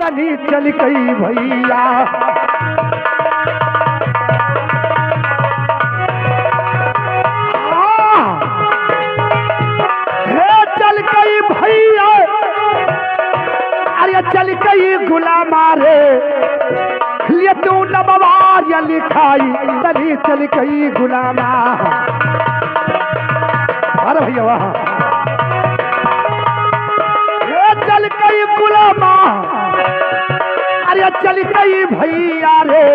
तनी चल गई भैया। चल गई भैया, अरे चल गई गुलामा रे, लिए तू नबवार या लिखाई तनी चल गई गुलामा। अरे भैया वहां चल गई गुलामा, अरे चल गई भैया रे,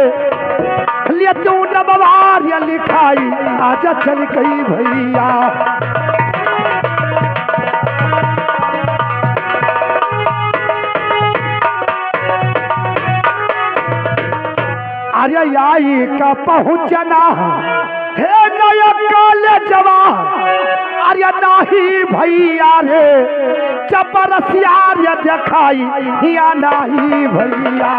लिए तू नबवार या लिखाई आजा चल गई भैया। अरे आई का पहुंचना है नया कॉलेजवा, अरे नाही भैया रे चपरसिया रे दिखाई या नाही भैया।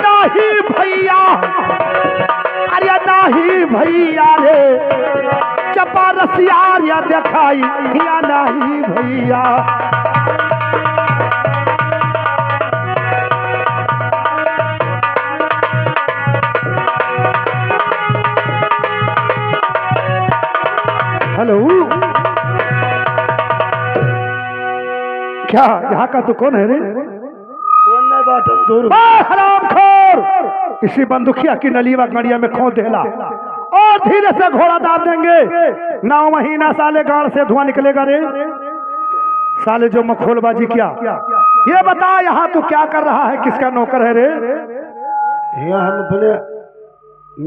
नाही भैया, अरे नाही भैया रे चपरसिया रे दिखाई या नाही भैया। हेलो, क्या यहाँ का तो कौन है रे? कौन नहीं बाटम दूर हरामखोर, इसी बंदुकिया की नलीवा गड़िया में खो देला और धीरे से घोड़ा दाब देंगे। 9 महीना साले गाड़ से धुआं निकलेगा रे। साले जो मखोलबाजी किया, ये बता यहाँ तू क्या कर रहा है, किसका नौकर है रे? यहाँ हम अपने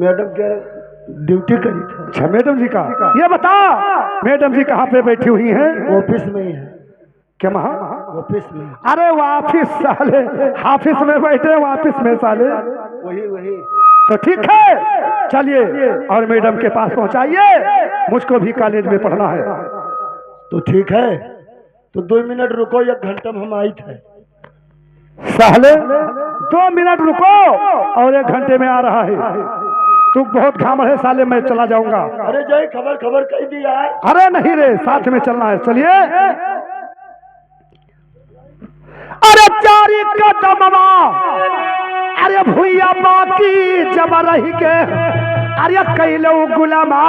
मैडम के ड्यूटी करी थे। अच्छा मैडम जी का, ये बता मैडम जी कहाँ पे बैठी हुई हैं? ऑफिस में ही है। क्या महा? ऑफिस में। अरे वापिस साले ऑफिस में बैठे, वापिस में साले। वही तो ठीक है, चलिए और मैडम के पास पहुंचाइए, मुझको भी कॉलेज में पढ़ना है। तो ठीक है, तो 2 मिनट रुको, 1 घंटा में हम आई थे। साले 2 मिनट रुको और 1 घंटे में आ रहा है। तू बहुत घामड़ है साले, मैं चला जाऊंगा। अरे जाए खबर कह दिया है। अरे नहीं रे, साथ में चलना है, चलिए। अरे 4 कदमवा, अरे भुइया बाकी जब रही के, अरे कैलो गुलामा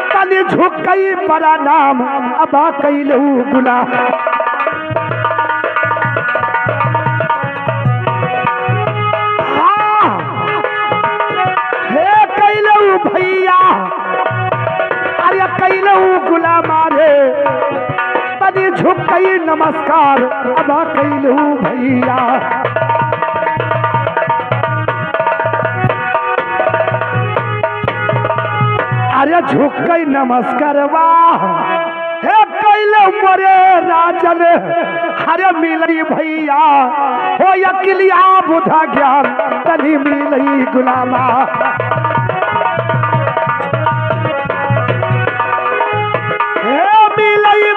तनी झुक गई बड़ा नाम अबा कैलो गुला। भैया अरे कैलू गुलामा रे, तनी झुक गई नमस्कार अबा कैलू भैया। अरे झुक गई नमस्कार वाह हे कैलू मोरे राजन, अरे मिलई भैया हो अकिलिया बुधा ज्ञान तनी मिलई गुलामा।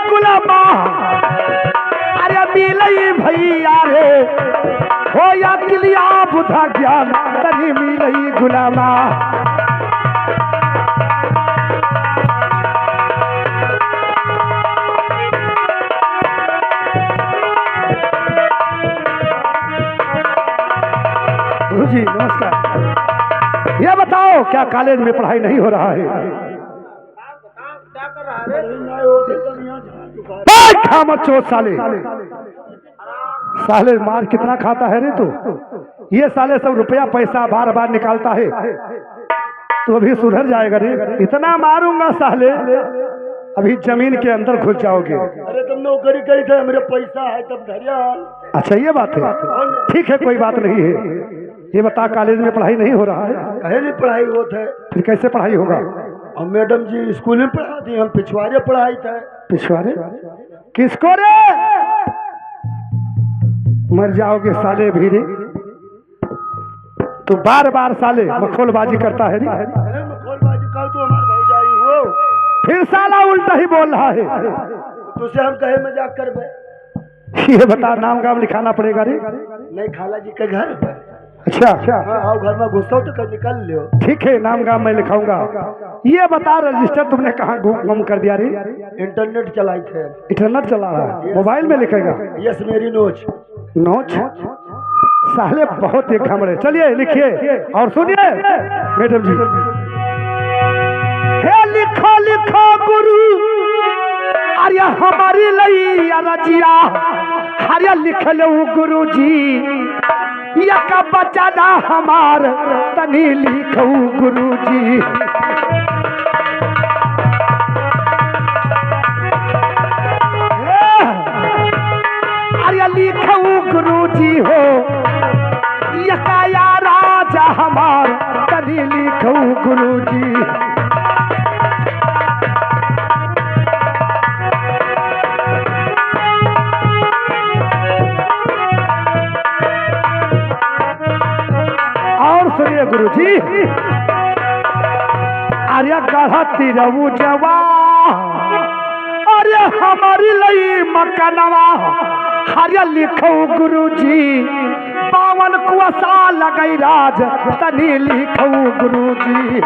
गुलामा अरे मिलई भैया रे हो या किलिया बुधा ज्ञान तनी मिलई गुलामा। गुरुजी नमस्कार, ये बताओ क्या कॉलेज में पढ़ाई नहीं हो रहा है? चोट साले, साले मार कितना खाता है रे तू? ये साले सब रुपया पैसा बार बार निकालता है, तो अभी सुधर जाएगा रे। इतना मारूंगा साले अभी जमीन के अंदर घुस जाओगे। अरे तुम नौकरी करी थे, मेरे पैसा है तब घर। अच्छा ये बात है, ठीक है कोई बात नहीं है। ये बता कॉलेज में पढ़ाई नहीं हो रहा है? कहे नहीं पढ़ाई होता है, फिर कैसे पढ़ाई होगा? और मैडम जी स्कूल में पढ़ाती, हम पिछवाड़े पढ़ाई थे। पिछवाड़े किसको रे? मर जाओगे साले भीरे, तो बार बार साले मखौलबाजी करता है। अरे मखौलबाजी कल तो हमारे भौजाई हो, फिर साला उल्टा ही बोल रहा है। तुझसे हम कहे मजाक कर बे। ये बता नाम गाम लिखाना पड़ेगा रे? नहीं, खाला जी के घर अच्छा हाँ आओ घर में घुसो तो कहीं निकल लियो। ठीक है, नाम गाम मैं लिखाऊंगा। ये बता, रजिस्टर तुमने कहाँ गुम कर दिया रे? इंटरनेट चलाई थे। इंटरनेट चला रहा है, मोबाइल में लिखेगा? यस मेरी नोच। नोच साले बहुत ही घमड़े। चलिए लिखिए और सुनिए मैडम जी। हे लिखो लिखो गुरु अरे हमारी लई रजिया, हरिया लिख लो गुरु जी, या का बचाना हमार तनी लिखो गुरु जी। अरे लिखो गुरु जी हो, यकाया राजा हमार तनी लिखो गुरु जी। और सुनिए गुरु जी, अरे गढ़ती रहू जवा, अरे हमारी लई मकनवा, हरिया लिखो गुरु जी, बावन कुआसा लगई राज तनी लिखो गुरु जी।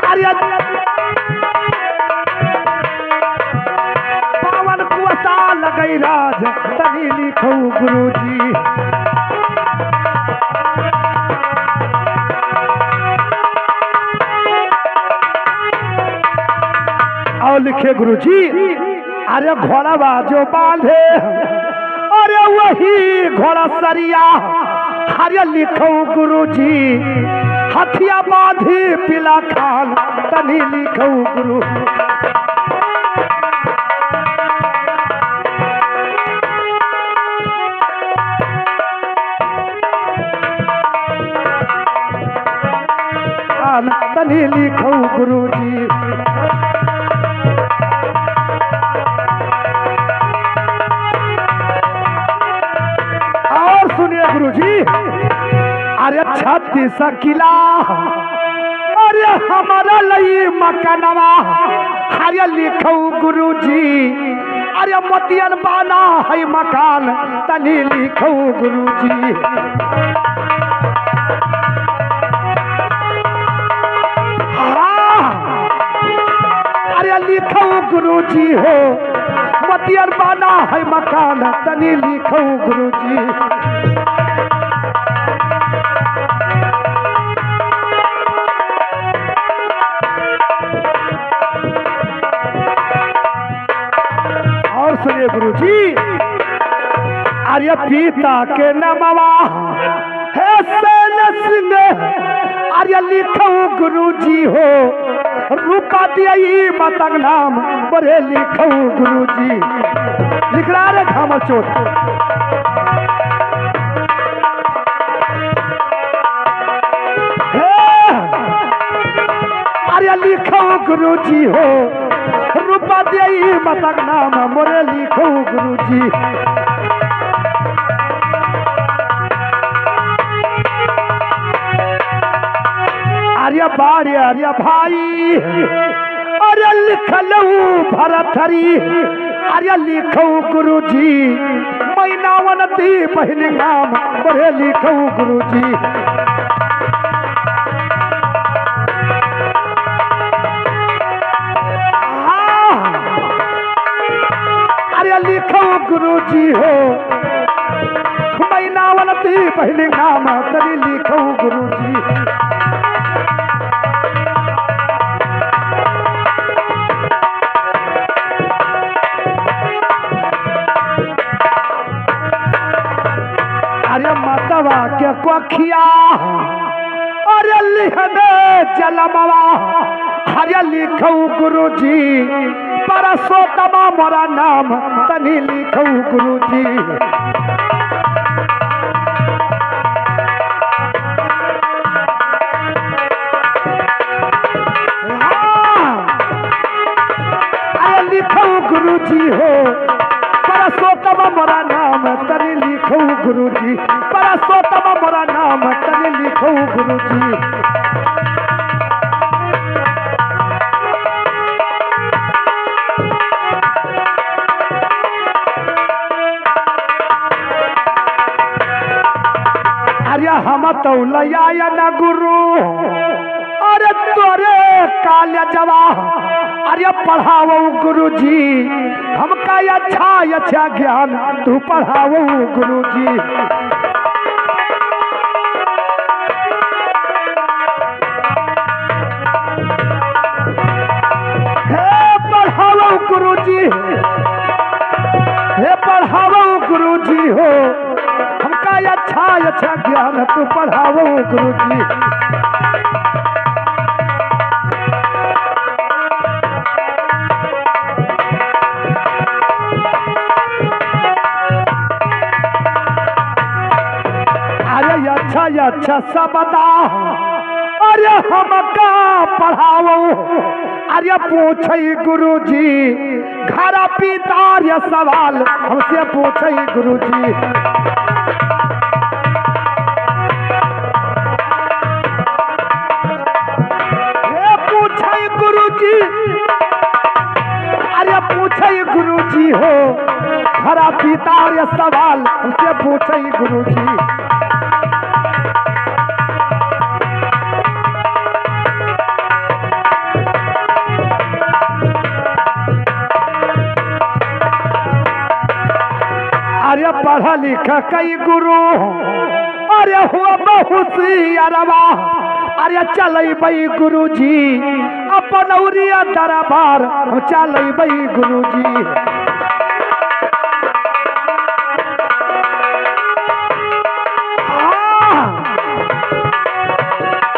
अरे बावन कुआसा लगई राज तनी लिखो गुरु जी। और लिखे गुरु जी, अरे घोड़ा बाजो बांधे, अरे वही घोड़ा सरिया, अरे लिखो गुरु जी, हथिया बांधी पिला खान तनी लिखो गुरु। तनी लिखो गुरु जी। सुनिए गुरु जी, अरे 36 किला, अरे हमारा लई मकनवा, अरे लिखो गुरु जी, अरे मोतियन बाना है मकान तनी लिखो गुरु जी। अरे लिखो गुरु जी हो, मोतियन बाना है मकान तनी लिखो गुरु जी। और सुनिए गुरु जी, अरे पिता के नमवा है सेन सिंह, अरे लिखो गुरु जी हो, रूपा दिया मतंग नाम बड़े लिखो गुरु जी। लिख रहा रे घामल चोट। अरे लिखो गुरु जी हो, रूपा दिया मतंग नाम मोरे लिखो गुरु जी। अरे बारे अरे भाई, अरे लिख लो भरथरी, अरे लिखो गुरु जी, मैनावनती बहन नाम मोरे लिखो गुरु जी। लिखो गुरु जी हो, मैनावनती बहन नाम तनी लिखो गुरु जी। अरे मतवा के कोखिया, अरे लिखने जलमवा, अरे लिखो गुरु जी, परसोत्तमा मोरा नाम तनी लिखो गुरु जी। अरे लिखो गुरु जी हो, परसोत्तमा मोरा नाम तनी लिखो गुरु जी, परसोत्तमा मोरा नाम तनी लिखो गुरु जी। हम तो लया न गुरु अरे तोरे काल जवा अरे पढ़ाओ गुरु जी हमका अच्छा ज्ञान तू पढ़ाओ गुरु जी। गुरुजी हे पढ़ाओ गुरुजी हो हमका अच्छा ज्ञान तू पढ़ाओ गुरुजी। अरे अच्छा सा बता अरे हमका पढ़ाओ अरे पूछे गुरुजी घर पितार सवाल हमसे पूछे गुरुजी। ये पूछे गुरुजी अरे पूछे गुरुजी हो घर पितार सवाल हमसे पूछे गुरुजी। अरे पढ़ा लिखा कई गुरु अरे हुआ बहुसियारवा अरे चलई बई गुरु जी अपन औरिया दरबार चलई बई गुरु जी।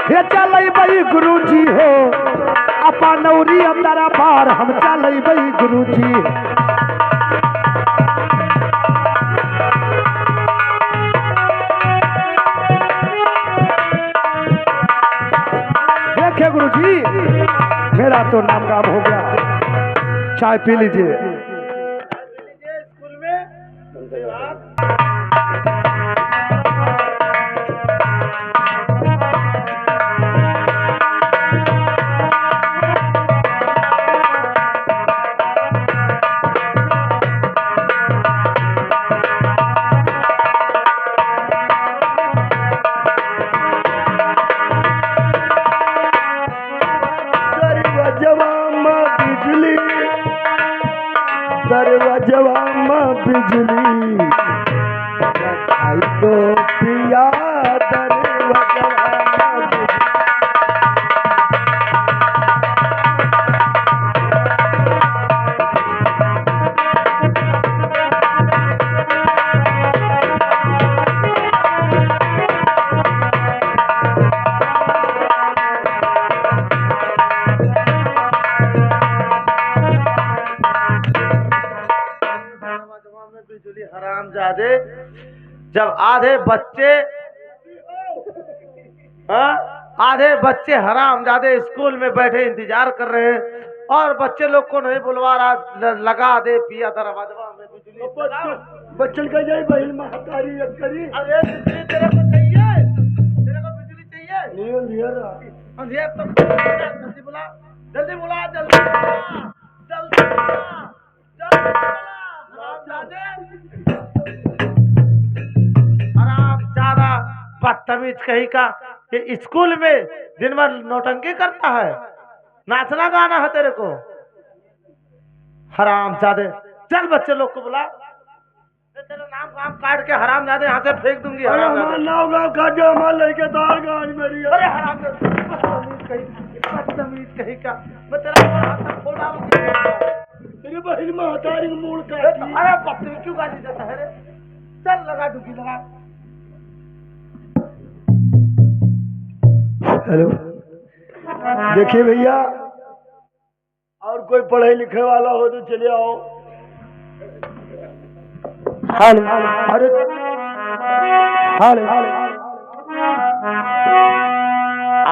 हे चलई बई गुरु जी हो अपन औरिया दरबार हम चलई बई गुरु जी। गुरु जी मेरा तो नाम गाम हो गया, चाय पी लीजिए। स्कूल में दरवाजवा में बिजली आई तो पिया दरवाजवा में बिजली हरामजादे। जब आधे बच्चे हरामजादे स्कूल में बैठे इंतजार कर रहे हैं और बच्चे लोग को नहीं बुलवा रहा, लगा दे पिया दरवाजा में बिजली। बच्चन का जाए बहन महतारी करी। अरे बिजली तेरे को चाहिए, तेरे को बिजली चाहिए। अंधेर तो जल्दी बुला, जल्दी बुला, जल्दी बुला, जल्दी बुला, जल्दी बुला। हरामजादा बदतमीज कहीं का कि स्कूल में दिन भर नौटंकी करता है, नाचना गाना है तेरे को। हरामजादे चल बच्चे लोग को बुला, तेरा नाम काम काट के हरामजादे यहाँ से फेंक दूंगी। नाम गाँव काट दे हमारे लड़के तार गाड़ी मेरी। अरे हरामजादे बदतमीज कहीं का, मैं तेरा हाथ खोल डालूंगी। तेरी बहन महतारी को मूड का। अरे बदतमीज क्यों गाली देता है रे? चल लगा डुबकी लगा। हेलो देखिए भैया, और कोई पढ़े लिखे वाला हो तो चले आओ। हेलो अरे हेलो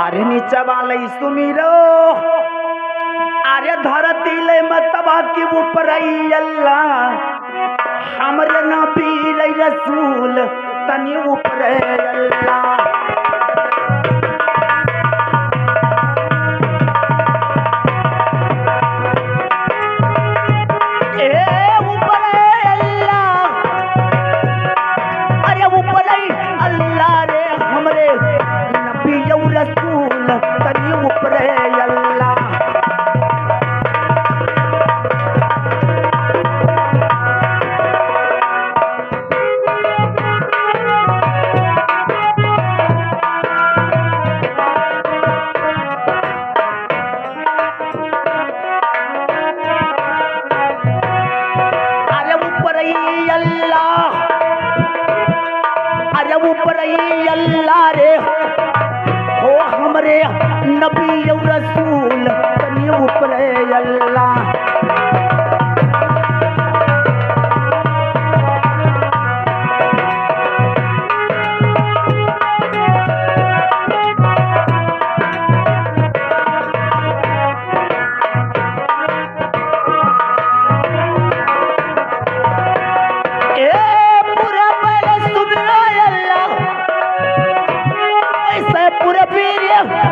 अरे नीचा वाले सुमिरो अरे धरती ले मतबा के ऊपर अल्लाह हमरे नबी रसूल तनी ऊपर अल्लाह। तनी ऊपरे अल्लाह। अरे ऊपर ही अल्लाह, अरे ऊपर ही अल्लाह रे हो हमरे नबी और रसूल तनी ऊपरे अल्लाह।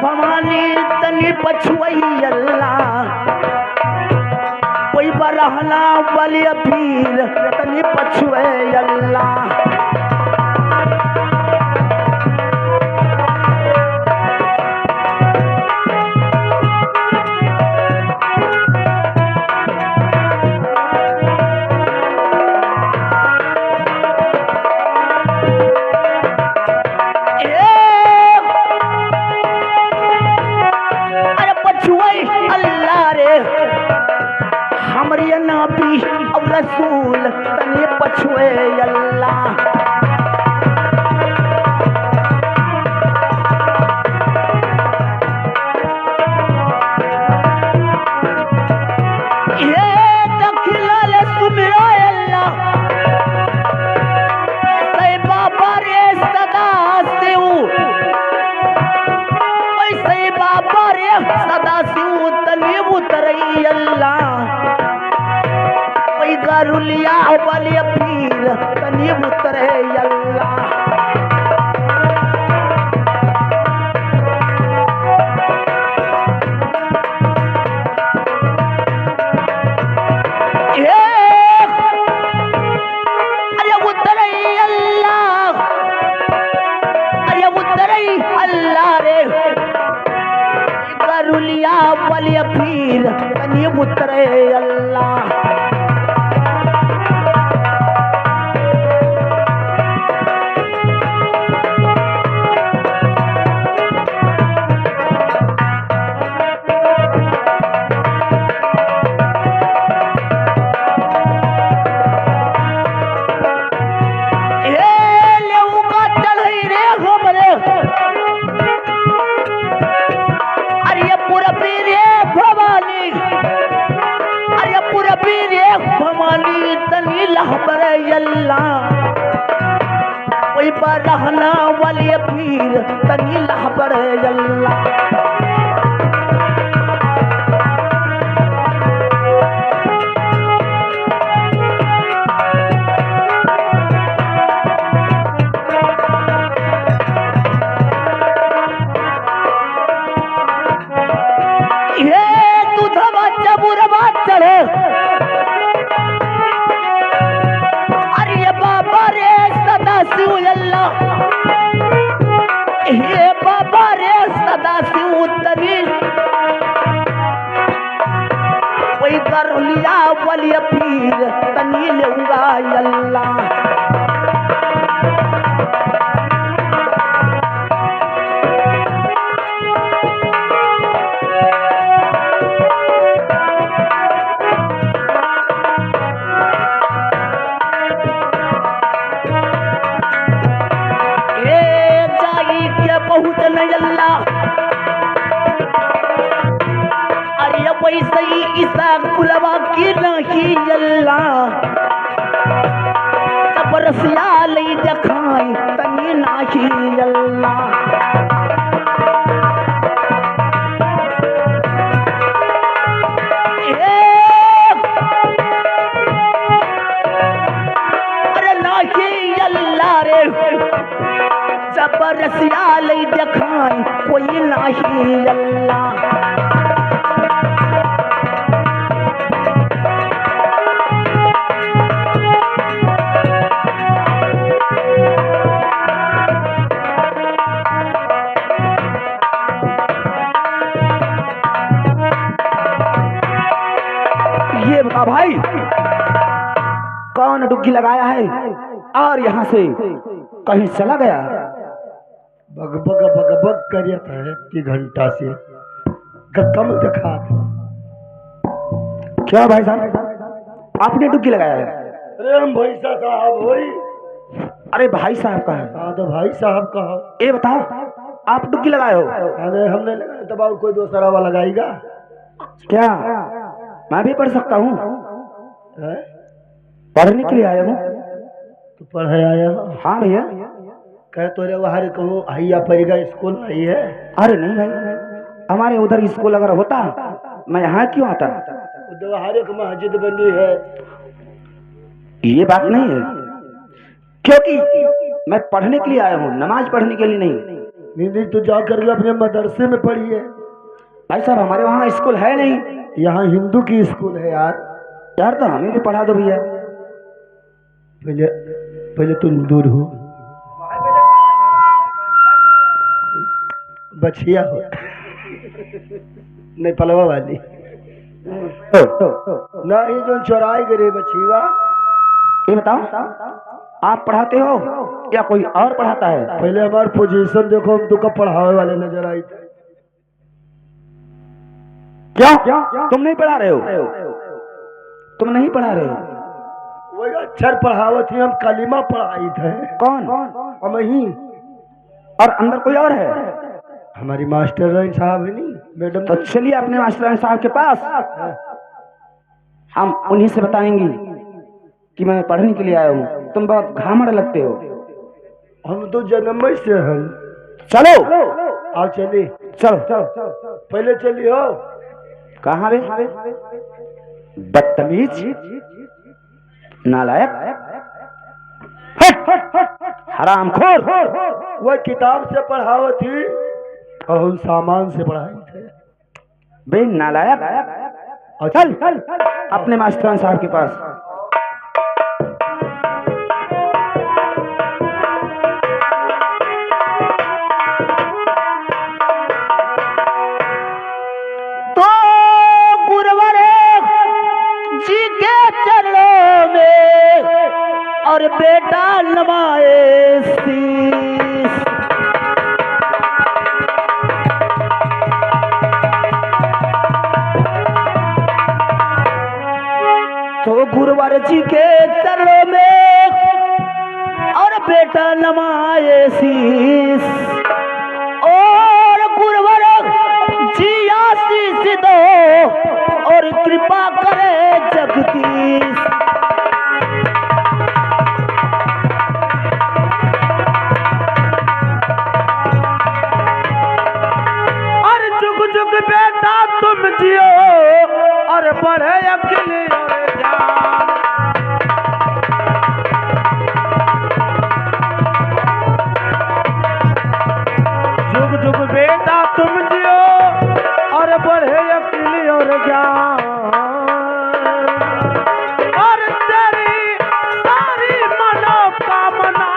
भवानी तनी पछुई अल्लाह, कोई बरहना वाली पीर तनी पछुए अल्लाह। हमरे नबी और रसूल तनी पछुए अल्लाह। ये दखिलाल सुमिरा अल्लाह, ऐसे बाबा रे सदा शिव, ऐसे बाबा रे सदा शिव तनी उतरई अल्लाह। गरुलिया वाली पीर तनी उतरे अल्लाह। अरे उतरे अल्लाह, अरे उतरे अल्लाह रे गरुलिया वाली पीर तनी उतरे अल्लाह। भवानी तनी लहबर अल्लाह, कोई बरहना वाली पीर तनी लहबर अल्लाह। ये दूधवा चबुरवा चढ़े, शिव अल्लाह, हे बाबा रे सदा शिव तनी कोई गरुलिया वाली पीर तनी लेऊंगा अल्लाह। बहुत नहीं अल्लाह, अरे वैसे ही ईसा कुलवा की नहीं अल्लाह। जबरसिया ले दिखाई तनी नहीं अल्लाह। अरे नहीं अल्लाह रे जबरसिया ले दिखाई कोई नहीं अल्लाह। कौन डुबकी लगाया है और यहाँ से कहीं चला गया। बग बग बग बग करियत है 1 घंटा से कम दिखा। क्या भाई साहब आपने डुबकी लगाया है? अरे हम भाई साहब होई। अरे भाई साहब का है? हाँ तो भाई साहब कहा। ये बताओ आप डुबकी लगाए हो? अरे हमने लगाया तब और कोई दूसरा वाला लगाएगा क्या मैं भी पढ़ सकता हूँ? है? पढ़ने के लिए आया हूँ। तो पढ़े आया हो? हाँ भैया। कह तो रे वहां कहूँ हैया परिगा स्कूल नहीं है? अरे नहीं भाई, हमारे उधर स्कूल अगर होता मैं यहाँ क्यों आता? हर एक मस्जिद बनी है। ये बात नहीं है, क्योंकि मैं पढ़ने के लिए आया हूँ, नमाज पढ़ने के लिए नहीं। नहीं तो जा कर अपने मदरसे में पढ़िए। भाई साहब हमारे वहाँ स्कूल है नहीं। यहाँ हिंदू की स्कूल है यार। यार तो हमें भी पढ़ा दो भैया। पहले पहले तुम दूर हो, बछिया हो नहीं पलवा वाली ना, ये जो चौराई गए बछिया। ये बताओ आप पढ़ाते हो या कोई और पढ़ाता है? पहले हमारी पोजीशन देखो, हम तो कब पढ़ावे वाले नजर आई थे। क्या तुम नहीं पढ़ा रहे हो? तुम नहीं पढ़ा रहे हो? वही अक्षर पढ़ावत ही, हम कलीमा पढ़ाई थे। कौन? हम ही। और अंदर कोई और है? हमारी मास्टर साहब है नहीं मैडम। तो चलिए अपने मास्टर साहब के पास, हम उन्हीं से बताएंगे कि मैं पढ़ने के लिए आया हूँ। तुम बहुत घामड़ लगते हो। हम तो जन्म से हैं। चलो आओ चलिए। चलो पहले चलिए हो। कहाँ बे? बदतमीज, नालायक, हरामखोर। वह किताब से पढ़ावत थी और हम सामान से पढ़ाई थे। बे नालायक, चल अपने मास्टर साहब के पास। तो गुरुवर जी के चरणों में और बेटा नवाए शीश। तो गुरुवर जी के चरणों में और बेटा नवाए शीश, और गुरुवर जी आशीष दो और कृपा करे जगदीश। और जुग जुग बेटा तुम जियो और बढ़े अकेले और जान। जुग जुग बेटा तुम जियो और बढ़े अकेले और ज्ञान। और तेरी सारी मनोकामना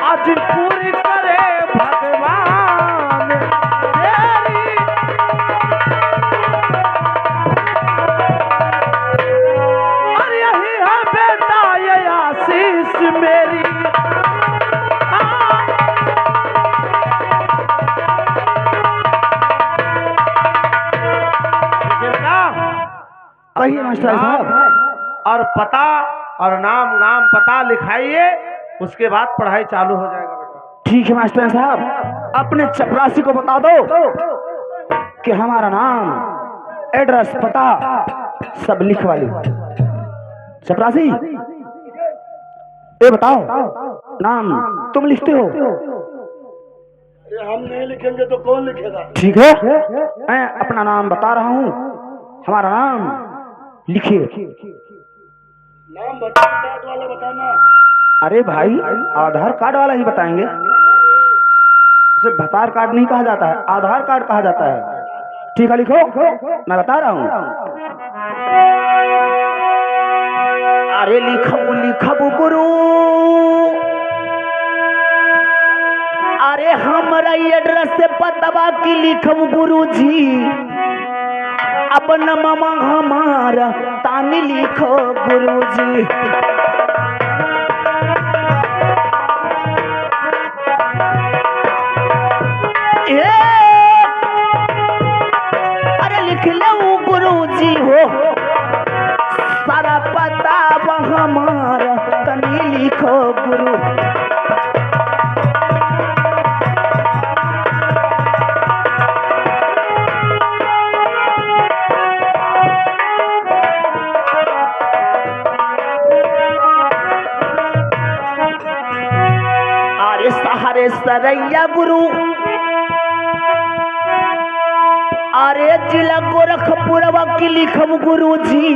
आज पूरी करे भगवान। तेरी और यही है बेटा ये आशीष मेरी। कहिए मास्टर साहब। और पता और नाम पता लिखाइए, उसके बाद पढ़ाई चालू हो जाएगा बेटा। ठीक है मास्टर साहब, अपने चपरासी को बता दो कि हमारा नाम, एड्रेस, पता सब लिखवा लो। चपरासी ये बताओ, नाम तुम लिखते हो? हम नहीं लिखेंगे तो कौन लिखेगा? ठीक है, मैं अपना नाम बता रहा हूँ, हमारा नाम लिखिए। नाम बता, कार्ड वाला बताना। अरे भाई आधार कार्ड वाला ही बताएंगे, उसे भतार कार्ड नहीं कहा जाता है, आधार कार्ड कहा जाता है। ठीक है लिखो, मैं बता रहा हूँ। अरे लिखबू गुरु, अरे हमारा एड्रेस से पतवा की लिखबू गुरु जी। अपना मामा हमारा तानी लिखो गुरु जी। सरैया गुरु अरे जिला गोरखपुर की लिखम गुरु जी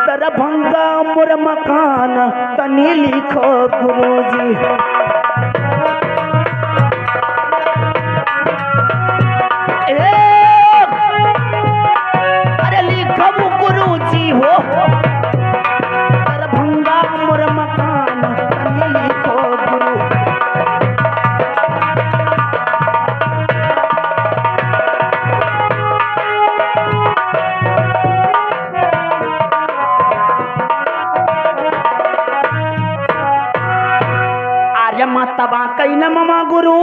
दरभंगा मोर मकान तनी लिखो गुरु जी अरे लिखम गुरु जी हो दरभंगा मोर मकान तनी लिखो गुरु तबा कई न ममा गुरु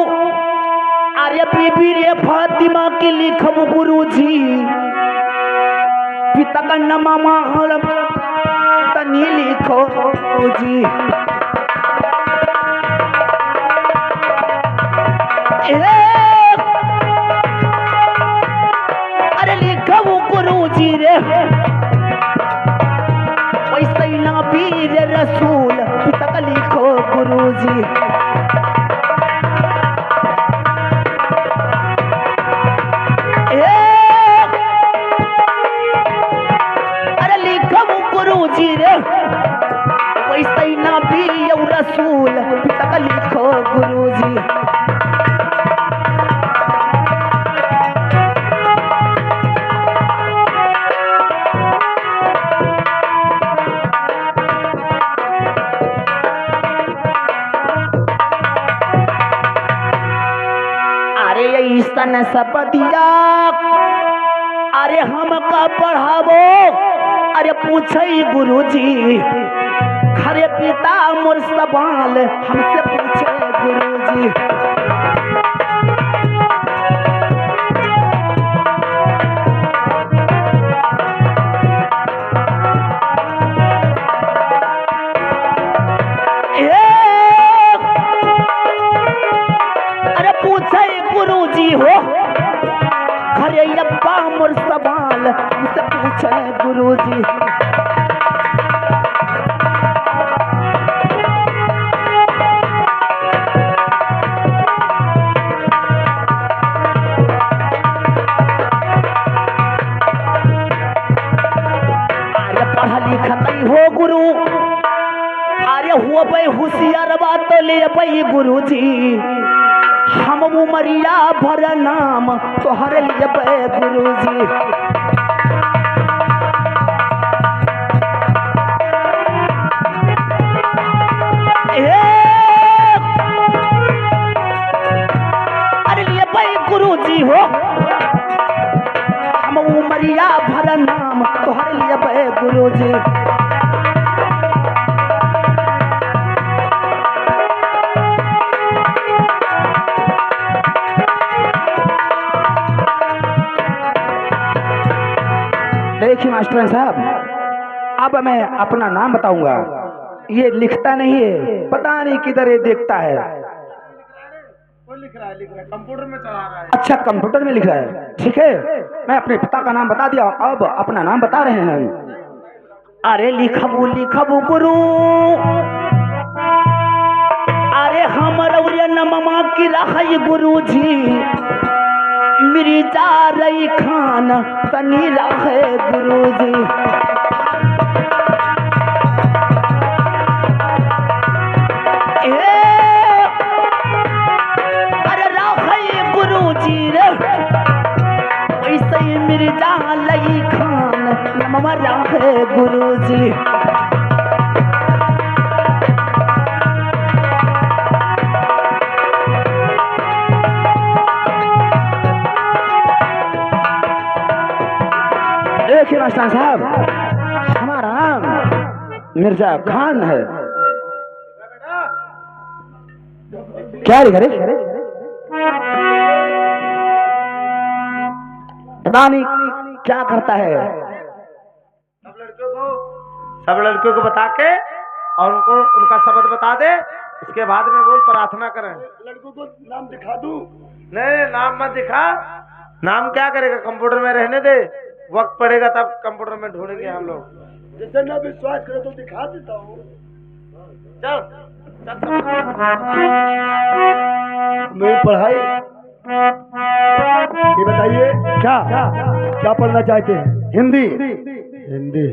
अरे बीबी रे फातिमा की लिखब गुरु जी पिता का न मामा तनी लिखो जी अरे लिखब गुरु जी रे वैसे ना वीर रसूल पिता का लिखो गुरु जी जी रे वैसे ना भी रसूल पिता का लिखो गुरु जी अरे ऐसा सब दिया अरे हमका पढ़ावो अरे पूछे गुरु जी खरे पिता मोर सवाल हमसे पूछे गुरु जी अरे पूछे गुरु जी हो खरे अब्बा मोर सवाल हमसे पूछे गुरु जी हो गुरु अरे हुआ भाई होशियार बात ले भाई गुरु जी हम उमरिया भर नाम तोहर लिए गुरु जी अरे लिए भाई गुरु जी हो हम उमरिया भर नाम तोहर लिए गुरु जी देखिए मास्टर साहब अब मैं अपना नाम बताऊंगा ये लिखता नहीं है पता नहीं किधर ये देखता है लिख रहा है कंप्यूटर में चला रहा है अच्छा कंप्यूटर में लिख रहा है ठीक है मैं अपने पिता का नाम बता दिया अब अपना नाम बता रहे हैं अरे लिखबू गुरु अरे हमर नममा की रखई गुरु जी मिर्जा रई खान तनी रहे गुरु जी अरे रहे गुरु जी रे वैसे मिर्जा लई खान नममा रहे गुरु जी देखिए मास्टर साहब हमारा नाम मिर्जा खान है क्या लिखा रे पता नहीं क्या करता है सब लड़कियों को बता के और उनको उनका शब्द बता दे उसके बाद में बोल प्रार्थना करें लड़कों को नाम दिखा दूं नहीं नाम मत दिखा नाम क्या करेगा कंप्यूटर में रहने दे वक्त पड़ेगा तब कंप्यूटर में ढूंढेंगे हम लोग जैसे ना विश्वास करे तो दिखा देता हूँ चल चल मेरी पढ़ाई ये बताइए क्या क्या पढ़ना चाहते हैं? हिंदी हिंदी।